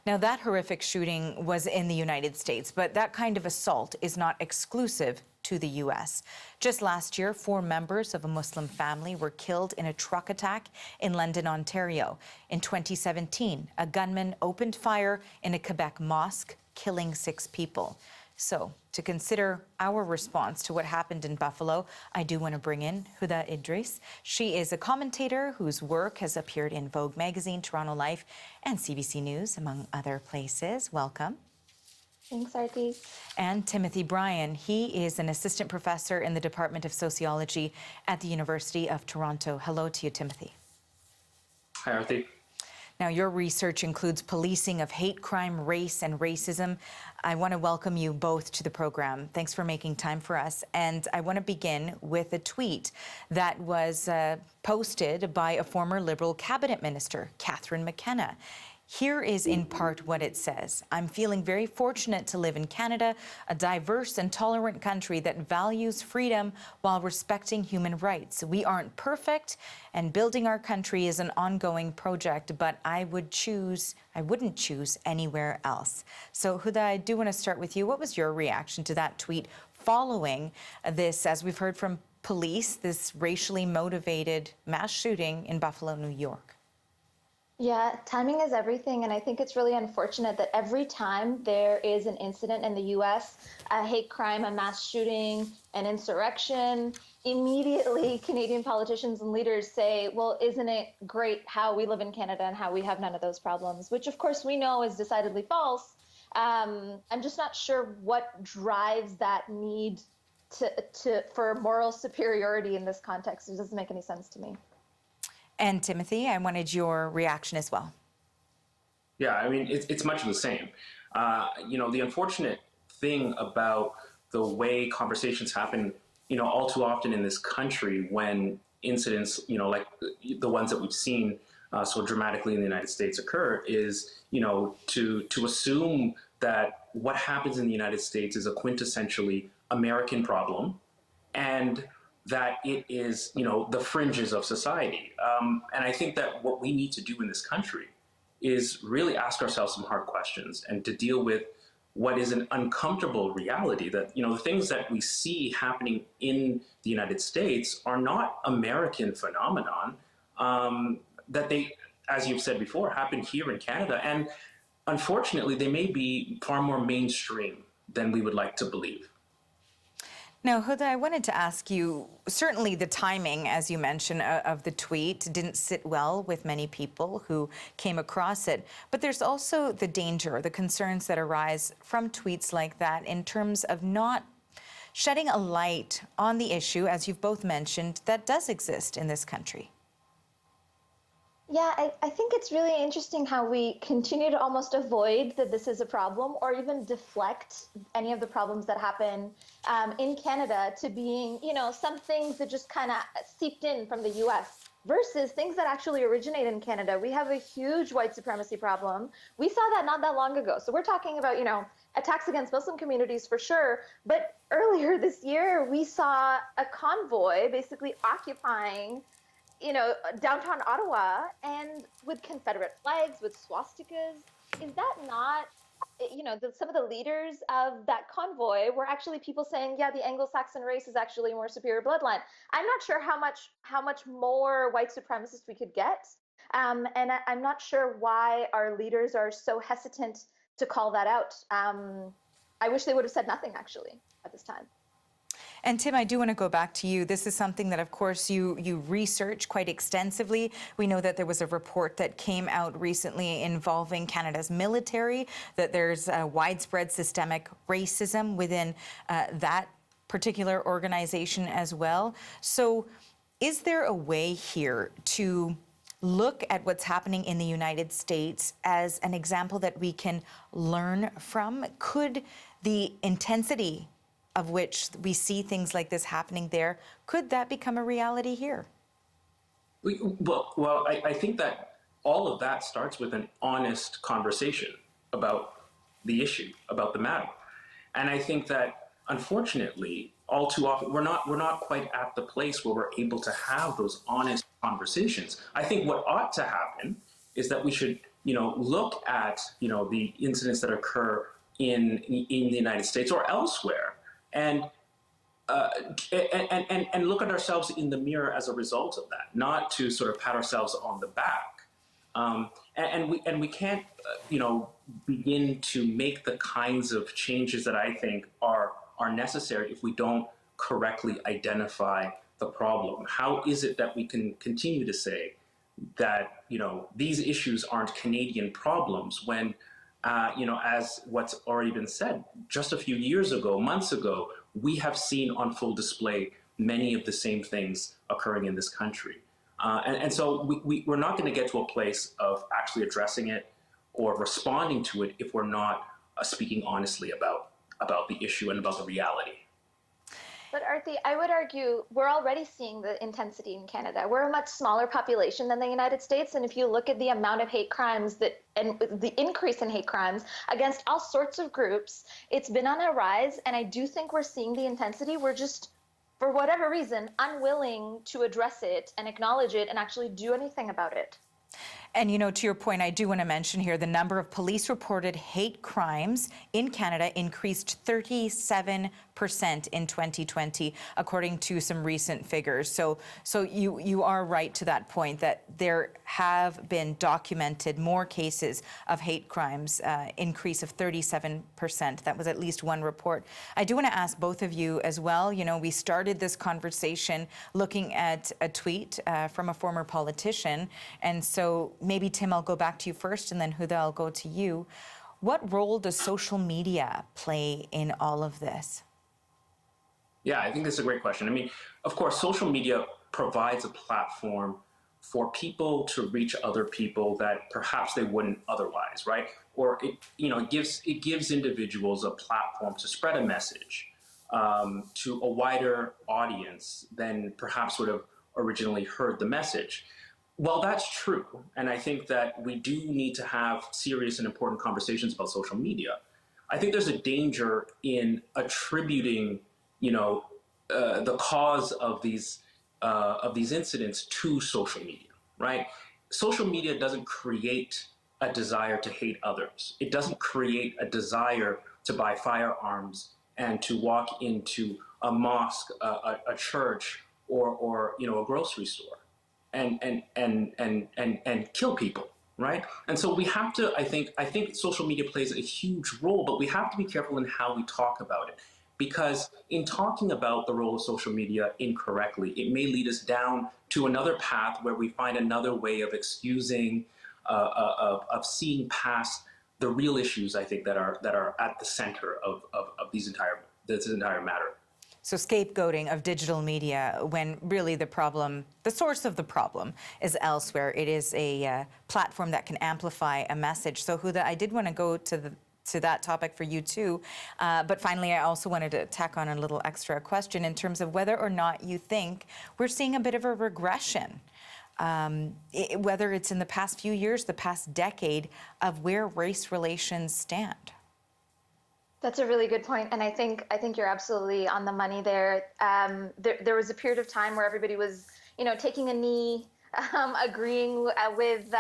Now, that horrific shooting was in the United States, but that kind of assault is not exclusive to the U.S. Just last year, 4 members of a Muslim family were killed in a truck attack in London, Ontario. In 2017, a gunman opened fire in a Quebec mosque, killing 6 people. So, to consider our response to what happened in Buffalo, I do want to bring in Huda Idress. She is a commentator whose work has appeared in Vogue magazine, Toronto Life, and CBC News, among other places. Welcome. Thanks, Arti. And Timothy Bryan. He is an assistant professor in the Department of Sociology at the University of Toronto. Hello to you, Timothy. Hi, Arti. Now, your research includes policing of hate crime, race, and racism. I want to welcome you both to the program. Thanks for making time for us. And I want to begin with a tweet that was posted by a former Liberal cabinet minister, Catherine McKenna. Here is in part what it says. I'm feeling very fortunate to live in Canada, a diverse and tolerant country that values freedom while respecting human rights. We aren't perfect, and building our country is an ongoing project, but I wouldn't choose anywhere else. So, Huda, I do want to start with you. What was your reaction to that tweet following this, as we've heard from police, this racially motivated mass shooting in Buffalo, New York? Yeah, timing is everything, and I think it's really unfortunate that every time there is an incident in the U.S., a hate crime, a mass shooting, an insurrection, immediately Canadian politicians and leaders say, well, isn't it great how we live in Canada and how we have none of those problems, which of course we know is decidedly false. I'm just not sure what drives that need for moral superiority in this context. It doesn't make any sense to me. And Timothy, I wanted your reaction as well. Yeah, I mean, it's much of the same. The unfortunate thing about the way conversations happen, all too often in this country when incidents, like the ones that we've seen so dramatically in the United States occur is, to assume that what happens in the United States is a quintessentially American problem and that it is, the fringes of society. And I think that what we need to do in this country is really ask ourselves some hard questions and to deal with what is an uncomfortable reality that, the things that we see happening in the United States are not American phenomenon, that they, as you've said before, happen here in Canada. And unfortunately, they may be far more mainstream than we would like to believe. Now, Huda, I wanted to ask you, certainly the timing, as you mentioned, of the tweet didn't sit well with many people who came across it. But there's also the danger, the concerns that arise from tweets like that in terms of not shedding a light on the issue, as you've both mentioned, that does exist in this country. Yeah, I think it's really interesting how we continue to almost avoid that this is a problem or even deflect any of the problems that happen in Canada to being, some things that just kind of seeped in from the US versus things that actually originate in Canada. We have a huge white supremacy problem. We saw that not that long ago. So we're talking about, attacks against Muslim communities for sure. But earlier this year, we saw a convoy basically occupying downtown Ottawa and with Confederate flags, with swastikas. Is that not, some of the leaders of that convoy were actually people saying, yeah, the Anglo-Saxon race is actually a more superior bloodline. I'm not sure how much more white supremacist we could get. And I'm not sure why our leaders are so hesitant to call that out. I wish they would have said nothing, actually, at this time. And Tim, I do want to go back to you. This is something that, of course, you research quite extensively. We know that there was a report that came out recently involving Canada's military, that there's widespread systemic racism within that particular organization as well. So is there a way here to look at what's happening in the United States as an example that we can learn from? Could the intensity of which we see things like this happening there, could that become a reality here? Well, I think that all of that starts with an honest conversation about the issue, about the matter. And I think that, unfortunately, all too often, we're not quite at the place where we're able to have those honest conversations. I think what ought to happen is that we should look at, the incidents that occur in the United States or elsewhere, and and look at ourselves in the mirror as a result of that, not to sort of pat ourselves on the back. And we can't, begin to make the kinds of changes that I think are necessary if we don't correctly identify the problem. How is it that we can continue to say that these issues aren't Canadian problems when as what's already been said, just a few years ago, months ago, we have seen on full display many of the same things occurring in this country. And so we're not going to get to a place of actually addressing it or responding to it if we're not speaking honestly about the issue and about the reality. But Arthi, I would argue we're already seeing the intensity in Canada. We're a much smaller population than the United States. And if you look at the amount of hate crimes and the increase in hate crimes against all sorts of groups, it's been on a rise. And I do think we're seeing the intensity. We're just, for whatever reason, unwilling to address it and acknowledge it and actually do anything about it. And, to your point, I do want to mention here the number of police-reported hate crimes in Canada increased 37% in 2020, according to some recent figures. So you are right to that point that there have been documented more cases of hate crimes, increase of 37%. That was at least one report. I do want to ask both of you as well. We started this conversation looking at a tweet from a former politician, and so maybe, Tim, I'll go back to you first, and then Huda, I'll go to you. What role does social media play in all of this? Yeah, I think that's a great question. I mean, of course, social media provides a platform for people to reach other people that perhaps they wouldn't otherwise, right? Or it gives individuals a platform to spread a message to a wider audience than perhaps would have originally heard the message. Well, that's true, and I think that we do need to have serious and important conversations about social media. I think there's a danger in attributing, the cause of these incidents to social media, right? Social media doesn't create a desire to hate others. It doesn't create a desire to buy firearms and to walk into a mosque, a church, or a grocery store and kill people, right? And so we have to, I think social media plays a huge role, but we have to be careful in how we talk about it. Because in talking about the role of social media incorrectly, it may lead us down to another path where we find another way of excusing, of seeing past the real issues, I think, that are at the center of this entire matter. So scapegoating of digital media when really the source of the problem is elsewhere. It is a platform that can amplify a message. So Huda, I did want to go to that topic for you too. But finally, I also wanted to tack on a little extra question in terms of whether or not you think we're seeing a bit of a regression, whether it's in the past few years, the past decade, of where race relations stand. That's a really good point, and I think you're absolutely on the money there. There was a period of time where everybody was, taking a knee, agreeing with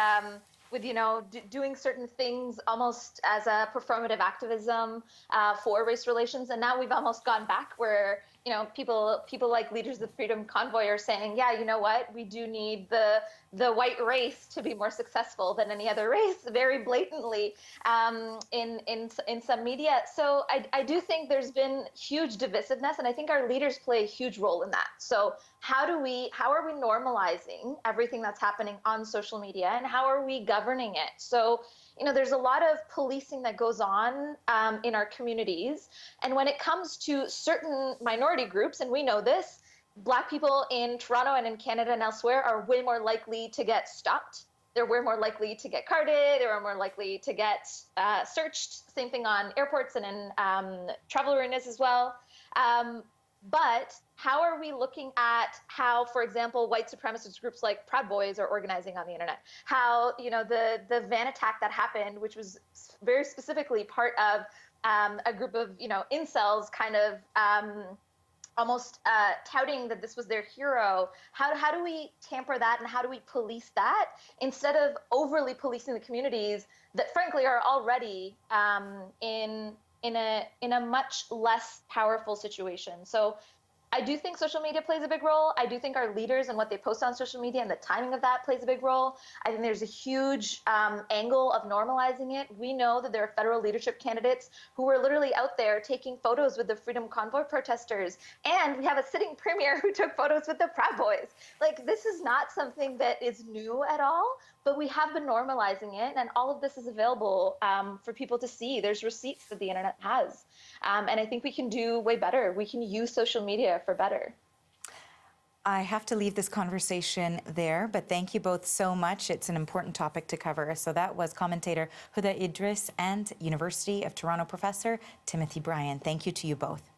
doing certain things almost as a performative activism for race relations, and now we've almost gone back where people like Leaders of Freedom Convoy are saying, yeah, you know what, we do need the white race to be more successful than any other race, very blatantly in some media. So I do think there's been huge divisiveness, and I think our leaders play a huge role in that. So how are we normalizing everything that's happening on social media, and how are we governing it? So there's a lot of policing that goes on in our communities. And when it comes to certain minority groups, and we know this, Black people in Toronto and in Canada and elsewhere are way more likely to get stopped. They're way more likely to get carded. They're more likely to get searched. Same thing on airports and in travel arenas as well. But how are we looking at how, for example, white supremacist groups like Proud Boys are organizing on the internet? How, the van attack that happened, which was very specifically part of a group of, incels kind of almost touting that this was their hero. How do we tamper that, and how do we police that instead of overly policing the communities that frankly are already in a much less powerful situation? So I do think social media plays a big role. I do think our leaders and what they post on social media and the timing of that plays a big role. I think there's a huge angle of normalizing it. We know that there are federal leadership candidates who were literally out there taking photos with the Freedom Convoy protesters. And we have a sitting premier who took photos with the Proud Boys. Like, this is not something that is new at all, but we have been normalizing it. And all of this is available for people to see. There's receipts that the internet has. And I think we can do way better. We can use social media for better. I have to leave this conversation there, but thank you both so much. It's an important topic to cover. So that was commentator Huda Idress and University of Toronto professor Timothy Bryan. Thank you to you both.